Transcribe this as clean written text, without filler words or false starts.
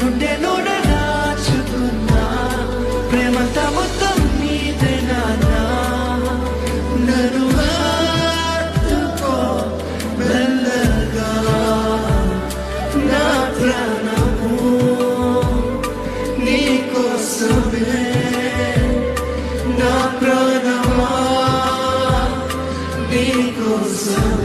గుండెలోనే దాచుకున్నా ప్రేమంతా మొత్తం నీదే నాన్న. నన్ను హత్తుకో మెల్లగా నా ప్రాణము నీకోసమే. నా ప్రాణమా నీకోసమే.